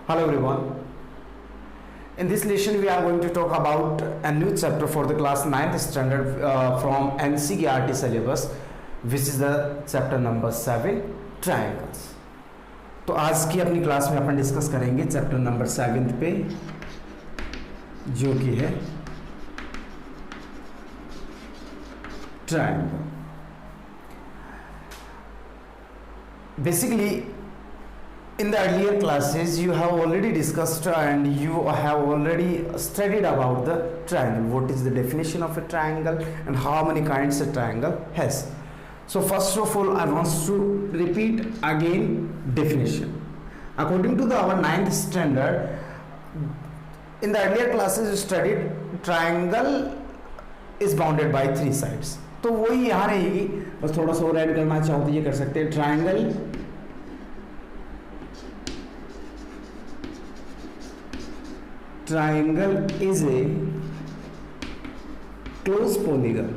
Hello everyone. In this lesson we are going to talk about a new chapter for the class 9th standard from NCERT syllabus, which is the chapter number 7 triangles. तो आज की अपनी class में अपन discuss करेंगे chapter number 7 पे, जो कि है triangle. Basically, in the earlier classes you have already discussed and you have already studied about the triangle. What is the definition of a triangle and how many kinds a triangle has. So first of all I want to repeat again definition. According to our 9th standard, in the earlier classes you studied triangle is bounded by 3 sides. तो वही यहाँ रहेगी, बस थोड़ा सा और add करना चाहो तो ये कर सकते हैं. Triangle is a closed polygon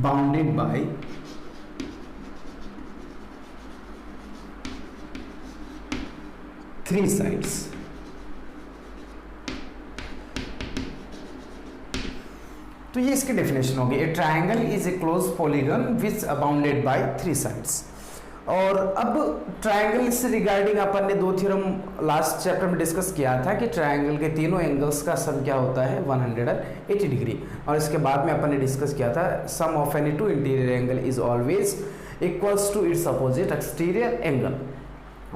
bounded by three sides. तो ये इसकी डेफिनेशन होगी. ए triangle is a close polygon which bounded by 3 sides. और अब ट्राइंगल से रिगार्डिंग अपन ने 2 थ्योरम लास्ट चैप्टर में डिस्कस किया था कि ट्राइंगल के तीनों एंगल्स का सम क्या होता है 180 डिग्री. और इसके बाद में अपन ने डिस्कस किया था sum of any two interior angle is always equals to its opposite exterior angle.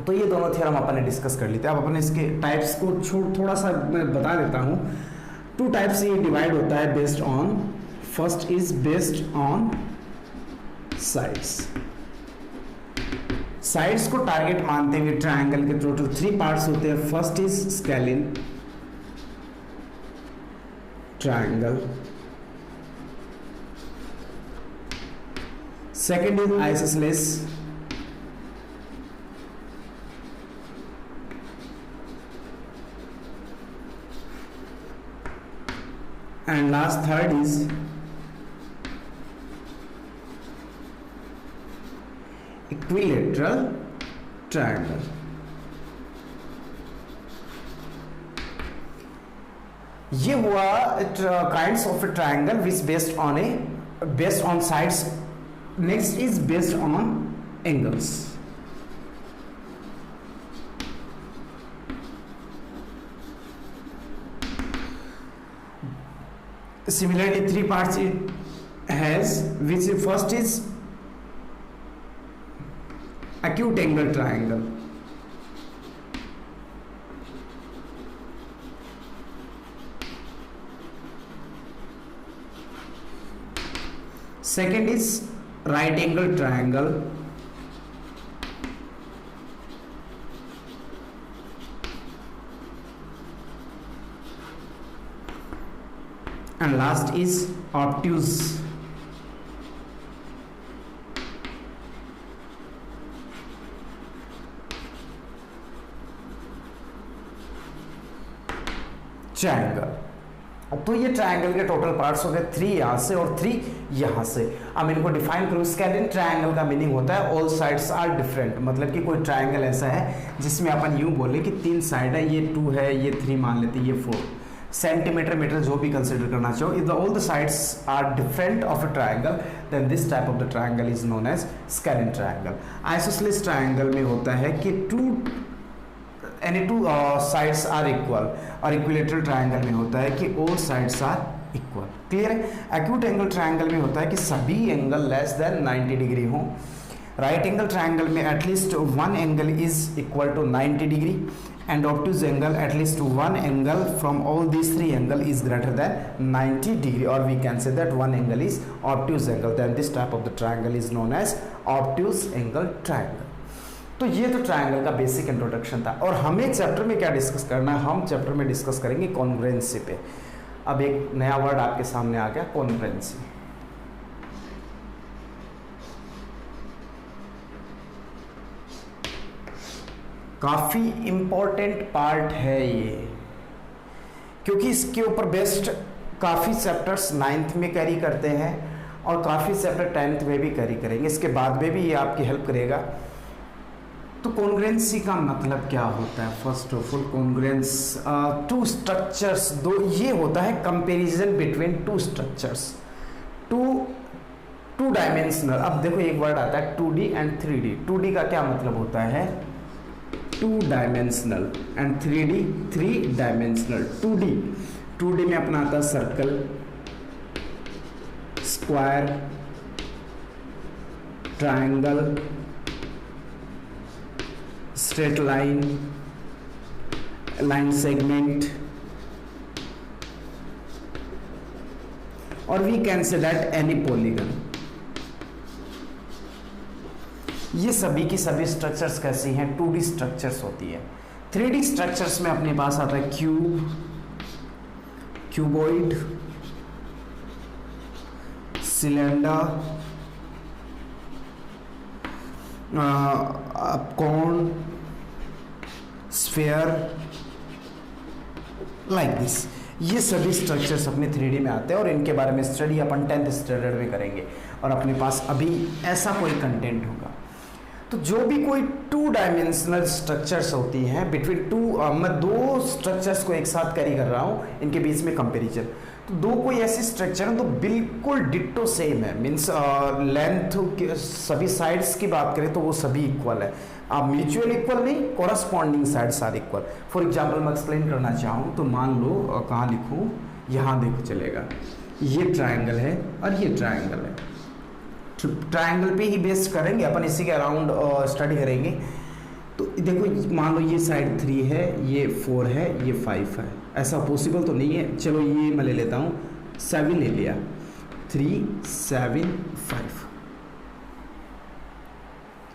तो ये दोनों थ्योरम अपन ने डिस्कस कर लिए थे. अब अपन इसके टाइप्स को थोड़ा सा मैं बता देता हूँ. 2 टाइप्स ये डिवाइड होता है based on. First is based on sides. Sides को टारगेट मानते हुए ट्रायंगल के टोटल 3 पार्ट्स होते हैं. First is scalene triangle, second is isosceles, and last third is equilateral triangle. ये हुआ kinds of A triangle which based on sides. Next is based on angles. Similarly 3 parts it has, which first is acute angle triangle, second is right angle triangle, and last is obtuse. Triangle. तो ये triangle के total parts हो गए 3 यहां से और 3 यहां से. अब इनको डिफाइन करूं. स्केलिन ट्रायंगल का मीनिंग होता है ऑल साइड्स आर डिफरेंट. मतलब कि कोई ट्रायंगल ऐसा है जिसमें अपन यूं बोले कि 3 साइड है, ये 2 है, ये 3 मान लेते हैं, ये 4 सेंटीमीटर मीटर जो भी कंसिडर करना चाहो. If all the sides are different of a triangle then this type of the triangle is known as scalene triangle. Isosceles triangle में होता है कि any two sides are equal. और इक्विलेटरल ट्रायंगल में होता है कि all sides are equal. Clear है. एक्यूट एंगल ट्रायंगल में होता है कि सभी एंगल लेस देन 90 डिग्री हो. राइट एंगल ट्रायंगल में at least 1 angle is equal to 90 degree. And obtuse angle, at least 1 angle from all these 3 angle is greater than 90 degree, or we can say that 1 angle is obtuse angle. Then this type of the triangle is known as obtuse angle triangle. तो ये तो triangle का basic introduction था. और हमें chapter में क्या discuss करना है, हम चैप्टर में डिस्कस करेंगे कॉन्ग्रुएंसी पे. अब एक नया वर्ड आपके सामने आ गया, कॉन्ग्रुएंसी. काफ़ी इम्पोर्टेंट पार्ट है ये, क्योंकि इसके ऊपर बेस्ड काफ़ी चैप्टर्स 9th में कैरी करते हैं और काफ़ी चैप्टर 10th में भी करेंगे, इसके बाद में भी ये आपकी हेल्प करेगा। तो कॉन्ग्रुएंसी का मतलब क्या होता है? First of all congruence two structures, दो ये होता है comparison between two structures, two dimensional. अब देखो एक वर्ड आता है 2D एंड 3D। 2D का क्या मतलब होता है? 2 dimensional and 3D 3 dimensional. 2D में अपना आता है circle, square, triangle, straight line, line segment, और we can say that any polygon. ये सभी की सभी स्ट्रक्चर्स कैसी हैं? 2D स्ट्रक्चर्स होती है। 3D स्ट्रक्चर्स में अपने पास आता है cube, cuboid, cylinder, cone, sphere, like this. ये सभी स्ट्रक्चर्स अपने 3D में आते हैं और इनके बारे में स्टडी अपन 10th स्टैंडर्ड में करेंगे और अपने पास अभी ऐसा कोई कंटेंट होगा। तो जो भी कोई 2 डायमेंशनल स्ट्रक्चर्स होती हैं बिटवीन टू, मैं 2 स्ट्रक्चर्स को एक साथ कैरी कर रहा हूँ, इनके बीच में कंपैरिजन। तो 2 कोई ऐसी स्ट्रक्चर है तो बिल्कुल डिट्टो सेम है, मीन्स लेंथ सभी साइड्स की बात करें तो वो सभी इक्वल है। आप म्यूचुअल इक्वल नहीं, corresponding sides are equal. For example मैं एक्सप्लेन करना चाहूँ तो मान लो कहाँ लिखूँ, यहाँ देखो चलेगा, ये ट्रायंगल है और ये ट्रायंगल है। ट्रायंगल पे ही बेस्ड करेंगे अपन, इसी के अराउंड स्टडी करेंगे। तो देखो मान लो ये साइड 3 है, ये 4 है, ये 5 है। ऐसा पॉसिबल तो नहीं है, चलो ये मैं ले लेता हूँ, 7 ले लिया, 3 7 5।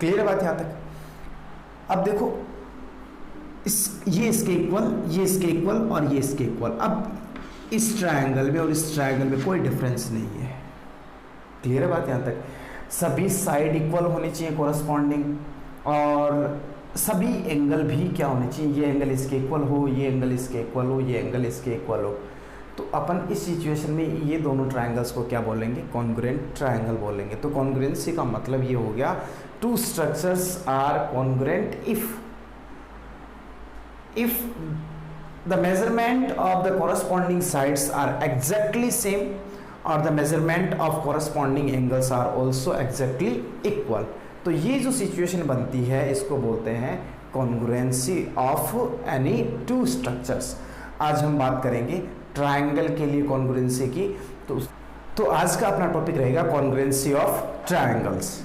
क्लियर है बात यहाँ तक? अब देखो ये इसके इक्वल, ये इसके इक्वल और ये इसके इक्वल। अब इस ट्रायंगल में और इस ट्रायंगल में कोई डिफरेंस नहीं है। क्लियर है बात यहाँ तक? सभी साइड इक्वल होनी चाहिए कोरस्पॉन्डिंग, और सभी एंगल भी क्या होने चाहिए, ये एंगल इसके इक्वल हो, ये एंगल इसके इक्वल हो, ये एंगल इसके इक्वल हो। तो अपन इस सिचुएशन में ये दोनों ट्रायंगल्स को क्या बोलेंगे? कॉन्ग्रुएंट ट्रायंगल बोलेंगे। तो कॉन्ग्रुएंसी का मतलब ये हो गया 2 structures are congruent if the measurement of the corresponding sides are exactly same or the measurement of corresponding angles are also exactly equal। तो ये जो सिचुएशन बनती है इसको बोलते हैं कॉन्ग्रुएंसी ऑफ एनी 2 स्ट्रक्चर्स। आज हम बात करेंगे ट्रायंगल के लिए कॉन्ग्रुएंसी की। तो आज का अपना टॉपिक रहेगा congruency of triangles.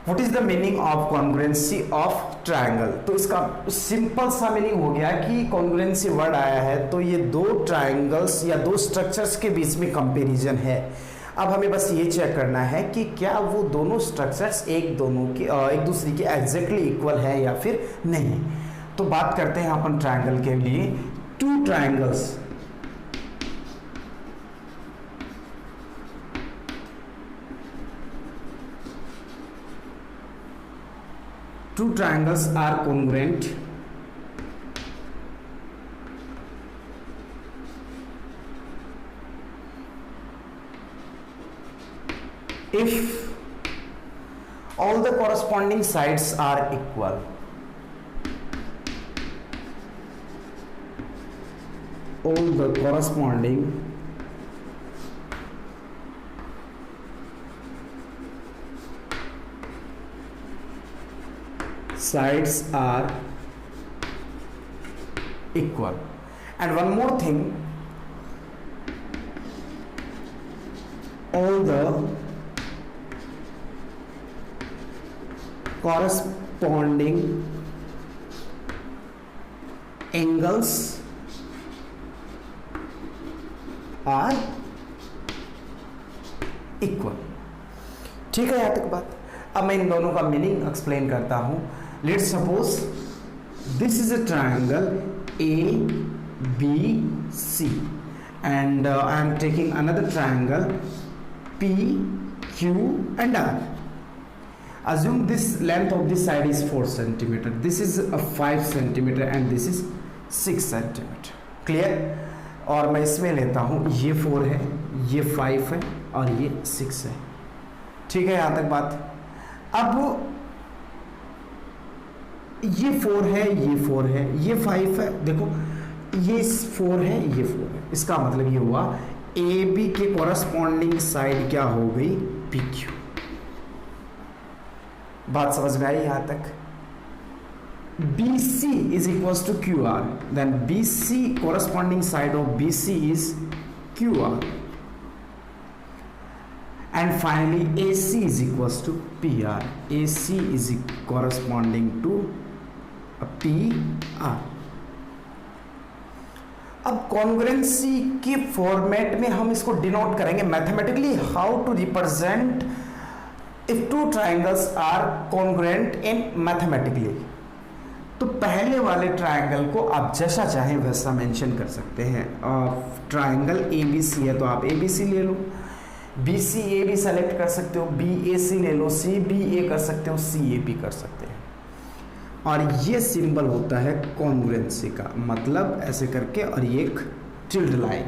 What is the meaning of congruency of triangle? तो इसका सिंपल सा मीनिंग हो गया कि कॉन्ग्रुएंसी वर्ड आया है तो ये 2 ट्रायंगल्स या 2 स्ट्रक्चर्स के बीच में कंपैरिजन है। अब हमें बस ये चेक करना है कि क्या वो दोनों स्ट्रक्चर्स एक दूसरे के एग्जैक्टली इक्वल है या फिर नहीं। तो बात करते हैं अपन ट्रायंगल के लिए। 2 triangles are congruent if all the corresponding sides are equal। All the corresponding sides are equal। And one more thing, all the corresponding angles are equal। ठीक है यहाँ तक बात। अब मैं इन दोनों का मीनिंग एक्सप्लेन करता हूँ। Let's suppose this is a triangle ABC and I am taking another triangle PQR। Q and R. Assume this length of this side is 4 centimeter. This is a 5 centimeter and this is 6 centimeter. Clear? और मैं इसमें लेता हूँ ये 4 है, ये 5 है और ये 6 है. ठीक है यहाँ तक बात. अब ये 4 है, ये 4 है, ये 5 है. देखो ये 4 है, ये 4 है. इसका मतलब ये हुआ ए बी के कॉरस्पॉन्डिंग साइड क्या हो गई, पी क्यू. बात समझ में आई यहां तक. BC is equals to QR, then BC corresponding side of BC is QR, and finally AC is equals to PR. AC is corresponding to PR. अब कॉन्ग्रुएंसी के फॉर्मेट में हम इसको डिनोट करेंगे mathematically. How to represent if two triangles are congruent in mathematically. तो पहले वाले triangle को आप जैसा चाहें वैसा मेंशन कर सकते हैं. ट्रायंगल ABC है तो आप ABC ले लो, BCAB सेलेक्ट कर सकते हो, BAC ले लो, CBA कर सकते हो, CAB कर सकते हैं. और ये सिंबल होता है कॉन्ग्रुएंसी का, मतलब ऐसे करके और ये एक टिल्ड लाइन.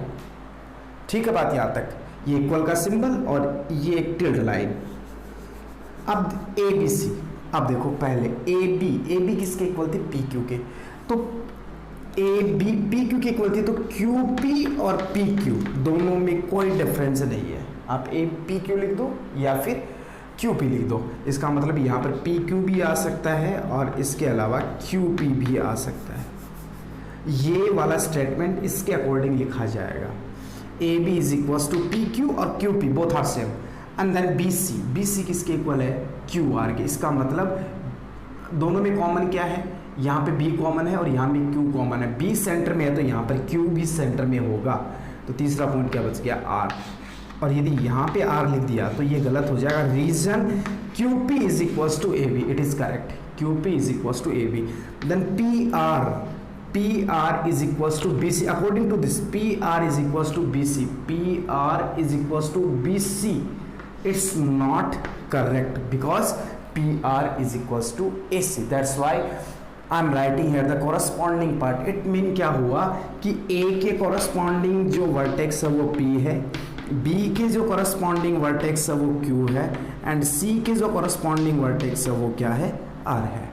ठीक है बात यहाँ तक. ये इक्वल का सिंबल और ये एक टिल्ड लाइन. अब ABC, अब देखो पहले AB किसके इक्वल थी, PQ के. तो AB PQ के इक्वल थी तो QP और PQ दोनों में कोई डिफरेंस नहीं है. आप PQ लिख दो या फिर QP लिख दो. इसका मतलब यहाँ पर PQ भी आ सकता है और इसके अलावा QP भी आ सकता है. ये वाला स्टेटमेंट इसके अकॉर्डिंग लिखा जाएगा. AB is equal to PQ और QP both are same. And then BC किसके इक्वल है, QR के. इसका मतलब दोनों में कॉमन क्या है, यहाँ पे B कॉमन है और यहाँ भी Q कॉमन है. B सेंटर में है तो यहाँ पर Q भी सेंटर में होगा. तो तीसरा पॉइंट क्या बच गया, R. और यदि यहाँ पे R लिख दिया तो ये गलत हो जाएगा. Reason QP is equal to AB. It is correct. QP is equal to AB. Then PR is equals to BC. According to this, PR is equals to BC. PR is equals to BC. It's not correct because PR is equals to AC. That's why I'm writing here the corresponding part. It mean क्या हुआ कि A के corresponding जो vertex है वो P है, B के जो corresponding vertex है वो Q है, and C के जो corresponding vertex है वो क्या है, R है.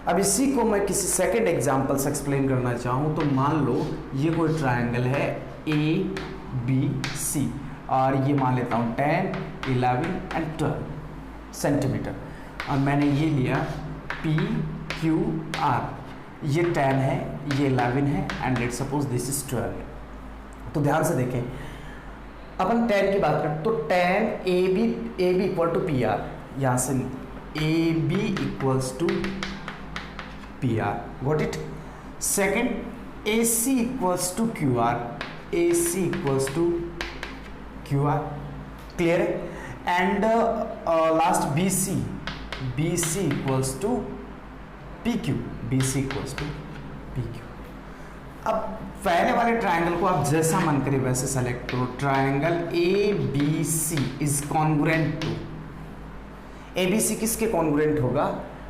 अब इसी को मैं किसी सेकंड एग्जांपल से एक्सप्लेन करना चाहूँ तो मान लो ये कोई ट्रायंगल है ABC और ये मान लेता हूँ 10, 11 एंड 12 सेंटीमीटर. और मैंने ये लिया PQR. ये 10 है, ये 11 है and let's suppose this is 12. तो ध्यान से देखें, अपन 10 की बात करें तो 10 AB इक्वल टू PR. यहाँ से AB equals to PR. Got it? Second, AC equals to QR. AC equals to QR. Clear? And last BC. BC equals to PQ. BC equals to PQ. अब पहले वाले triangle को आप जैसा मन करे वैसे सेलेक्ट करो. Triangle ABC is congruent to. ABC किसके कॉन्ग्रुएंट होगा,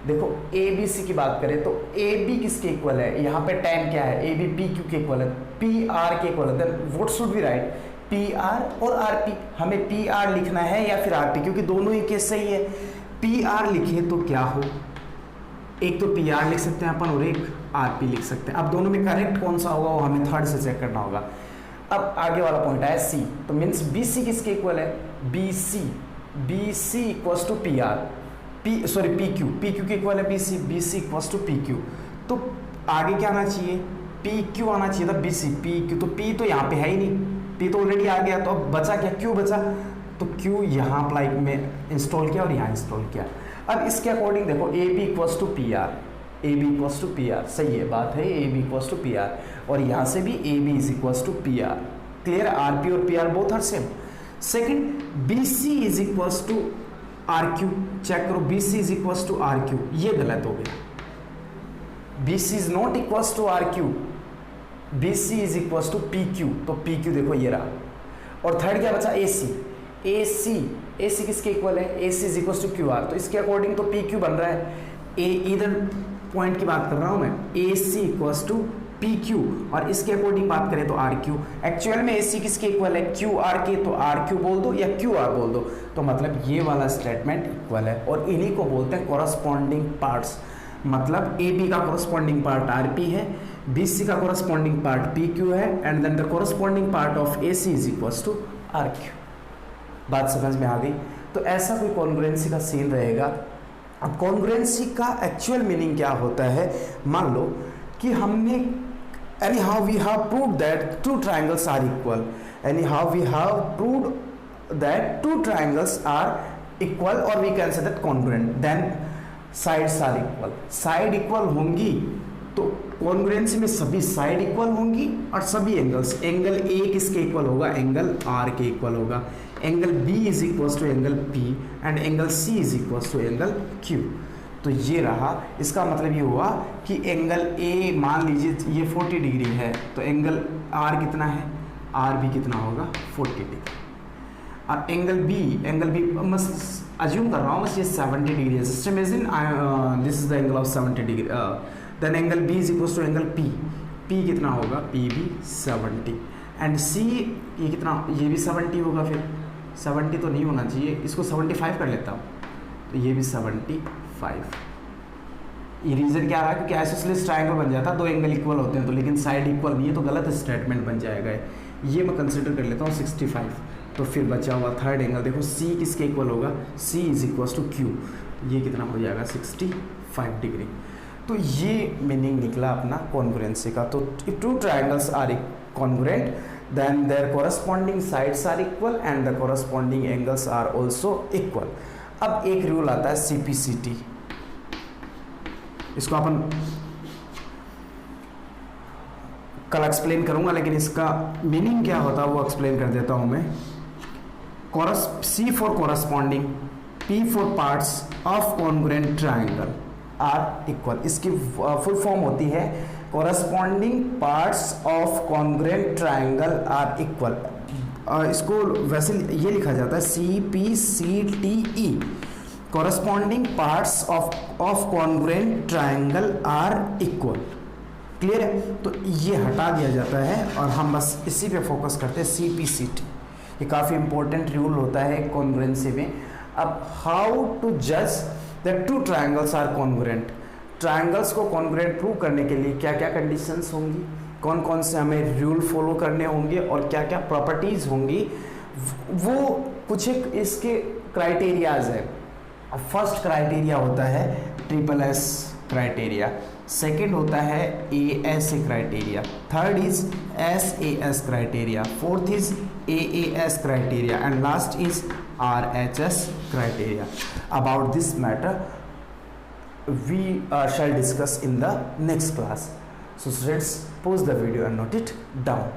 देखो ABC की बात करें तो AB किसके इक्वल है, यहाँ पे 10 क्या है, AB PQ के इक्वल है, PR के इक्वल है. Then what should be right, PR और RP. हमें PR लिखना है या फिर RP, क्योंकि दोनों ही केस सही है. PR लिखे तो क्या हो, एक तो PR लिख सकते हैं अपन और एक RP लिख सकते हैं. अब दोनों में करेक्ट कौन सा होगा वो हमें थर्ड से चेक करना होगा. अब आगे वाला पॉइंट है C. तो मीन्स BC किसके इक्वल है, BC equals to PR. PQ के इक्वल है BC इक्वल्स टू PQ. तो आगे क्या आना चाहिए, PQ आना चाहिए था PQ. तो P तो यहाँ पे है ही नहीं, P तो ऑलरेडी आ गया. तो अब बचा क्या, Q बचा. तो Q यहाँ अप्लाई में इंस्टॉल किया और यहाँ इंस्टॉल किया. अब इसके अकॉर्डिंग देखो AB इक्वल्स टू PR. सही है बात है, AB इक्वल्स टू PR. और यहाँ से भी AB is equals to PR. Clear, RP और PR both are same. Second, BC is equals to RQ. Check करो, BC is equals to RQ. ये गलत हो गया. BC is not equals to RQ. BC is equals to PQ. तो PQ देखो ये रहा. और थर्ड क्या बचा, AC. ए सी किसके इक्वल है, A C is equal to Q R, तो इसके अकॉर्डिंग तो पी क्यू बन रहा है, ए इधर पॉइंट की बात कर रहा हूं मैं, ए सी इक्वल टू पी क्यू, और इसके अकॉर्डिंग बात करें तो आर क्यू। एक्चुअल में ए सी किसके इक्वल है, क्यू आर के, तो आर क्यू बोल दो या क्यू आर बोल दो, तो मतलब ये वाला स्टेटमेंट इक्वल है, और इन्हीं को बोलते हैं कॉरस्पॉन्डिंग पार्ट्स। मतलब ए बी का कॉरस्पॉन्डिंग पार्ट आर पी है, बी सी का कॉरस्पॉन्डिंग पार्ट पी क्यू है, and then the corresponding part of A C is equal to R Q. बात समझ में आ गई। तो ऐसा कोई कॉन्ग्रुएंसी का सीन रहेगा। अब कॉन्ग्रुएंसी का एक्चुअल मीनिंग क्या होता है, मान लो कि हमने anyhow we have proved that two triangles are equal, anyhow we have proved that two triangles are equal, or we can say that congruent, then sides are equal, side equal होंगी तो congruency में सभी side equal होंगी और सभी angles, angle A किसके equal होगा, angle R के इक्वल होगा, angle B is equal to angle P, and angle C is equal to angle Q. तो ये रहा, इसका मतलब ये हुआ कि एंगल ए मान लीजिए ये 40 डिग्री है, तो एंगल आर कितना है, आर भी कितना होगा 40 डिग्री, और एंगल बी मस्त अज्यूम कर रहा हूँ बस ये 70 डिग्री है, just imagine this is the angle of 70 degree, then angle B is equal to angle P, P कितना होगा, पी भी 70, एंड सी ये कितना, ये भी 70 होगा, फिर 70 तो नहीं होना चाहिए, इसको 75 कर लेता हूँ, तो ये भी 75। ये रीज़न क्या रहा, क्योंकि आइसोसेलेस ट्रायंगल बन जाता है, दो एंगल इक्वल होते हैं तो, लेकिन साइड इक्वल नहीं है तो गलत स्टेटमेंट बन जाएगा। ये मैं कंसिडर कर लेता हूँ 65। तो फिर बचा हुआ थर्ड एंगल देखो, सी किसके इक्वल होगा, सी इज इक्वल टू क्यू, ये कितना हो जाएगा 65 डिग्री। तो ये मीनिंग निकला अपना कॉन्ग्रुएंसी का। तो if two triangles are congruent then their corresponding sides are equal and the corresponding angles are also equal. अब एक रूल आता है CPCT, इसको अपन कल एक्सप्लेन करूंगा, लेकिन इसका मीनिंग क्या होता है वो एक्सप्लेन कर देता हूं मैं। C for corresponding, P for parts of congruent triangle are equal. इसकी फुल फॉर्म होती है corresponding parts of congruent triangle are equal. इसको वैसे ये लिखा जाता है CPCTE, corresponding parts of congruent triangle are equal. Clear है? तो ये हटा दिया जाता है और हम बस इसी पे फोकस करते हैं, CPCT। ये काफ़ी इंपॉर्टेंट रूल होता है कॉन्ग्रुएंसी में। अब हाउ टू जज that two triangles are congruent, triangles को कॉन्ग्रुएंट प्रूव करने के लिए क्या क्या कंडीशंस होंगी, कौन कौन से हमें रूल फॉलो करने होंगे और क्या क्या प्रॉपर्टीज़ होंगी, वो कुछ एक इसके क्राइटेरियाज है। फर्स्ट क्राइटेरिया होता है SSS क्राइटेरिया, सेकंड होता है ASA criteria, third is SAS criteria, fourth is AAS criteria, and last is RHS criteria. About this matter we shall discuss in the next class. So let's pause the video and note it down.